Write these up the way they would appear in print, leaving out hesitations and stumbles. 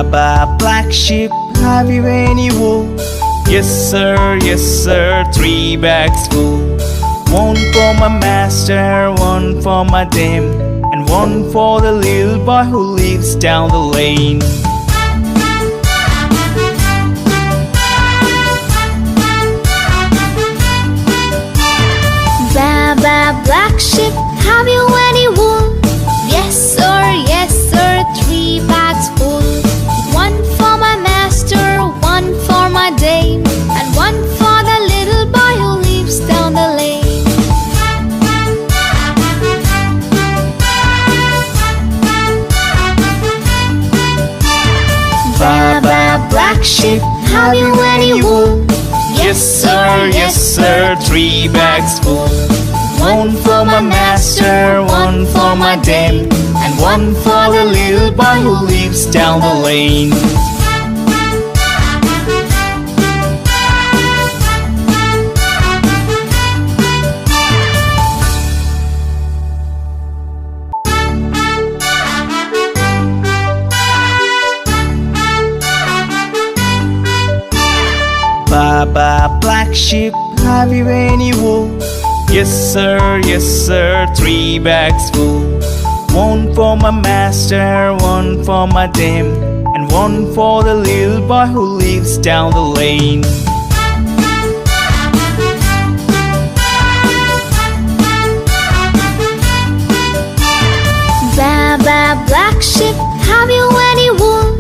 Baba, black sheep, have you any wool? Yes sir, 3 bags full. One for my master, one for my dame, and one for the little boy who lives down the lane. Baba, black sheep, have you any wool? Yes sir, 3 bags full. One for my master, one for my dame, and one for the little boy who lives down the lane. Baba, black sheep, Have you any wool? yes sir, 3 bags full. One for my master, one for my dame, and one for the little boy who lives down the lane. Baba, black sheep, have you any wool? Yes sir, 3 bags full. One for my master, one for my dame, and one for the little boy who lives down the lane. Baba, black sheep, have you any wool?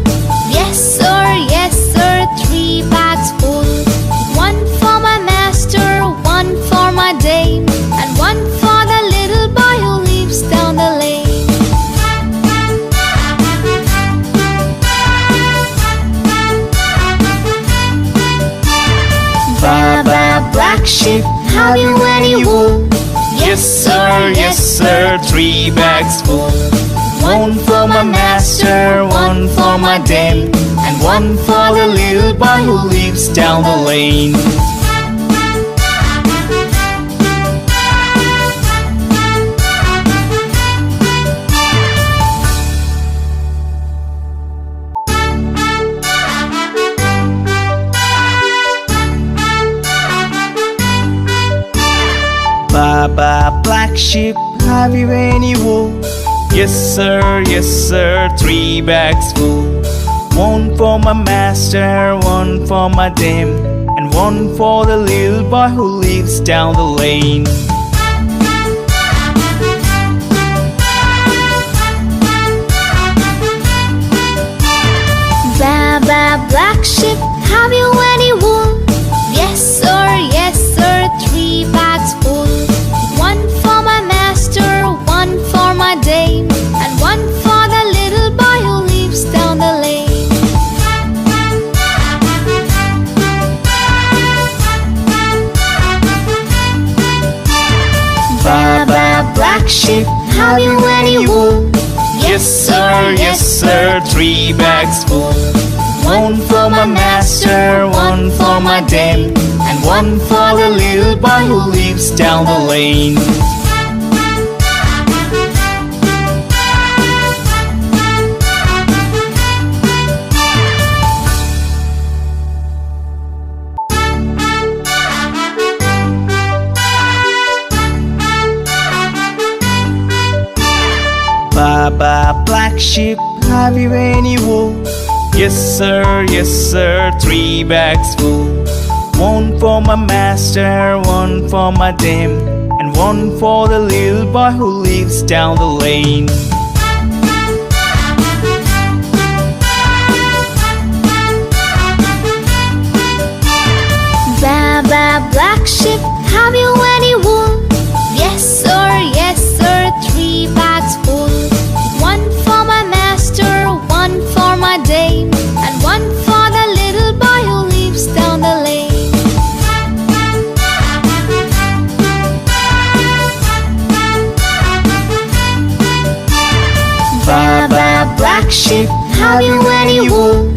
Yes sir, 3 bags full. One for my master, one for my dame, and one for the little boy who lives down the lane. Baba, black sheep, Have you any wool? yes sir, 3 bags full. One for my master, one for my dame, and one for the little boy who lives down the lane. Baba, black sheep, have you any wool? Yes sir, 3 bags full. One for my master, one for my dame, and one for the little boy who lives down the lane. Baba, black sheep, have you any wool? Yes sir, 3 bags full. One for my master, one for my dame, and one for the little boy who lives down the lane. Baba, black sheep, Have you any wool? yes sir, 3 bags full. One for my master, one for my dame, and one for the little boy who lives down the lane. Baba, black sheep, have you any wool? Yes sir, 3 bags full. One for my master, one for my dame, and one for the little boy who lives down the lane. Baba, black sheep, have you any wool? Yes sir, 3 bags full. One for my master, one for my dame, and one for the little boy who lives down the lane. Baba, black sheep, Have you any wool?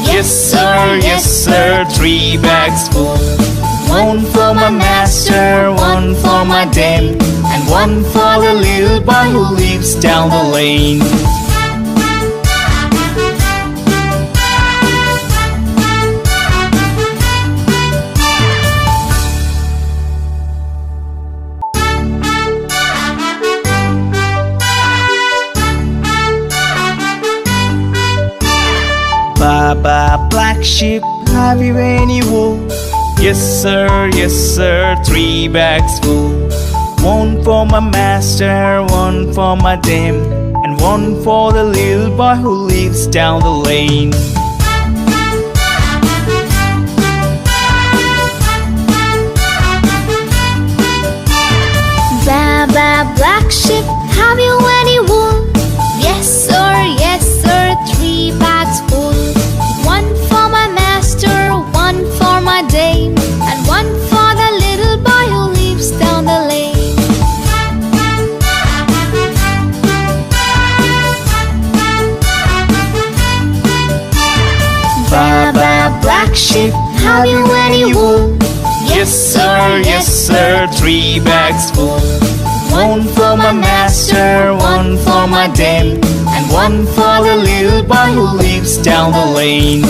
yes sir, 3 bags full. One for my master, one for my dame, and one for the little boy who lives down the lane. sheep, have you any wool? Yes sir, 3 bags full. One for my master, one for my dame, and one for the little boy who lives down the lane. Ba ba, black sheep, have you any wool? Yes sir, 3 bags full. One for my master, one for my dame, and one for the little boy who lives down the lane. Ba ba, black sheep, have you any wool? Yes sir, 3 bags full. One for my master, one for my dame, and one for the little boy who lives down the lane.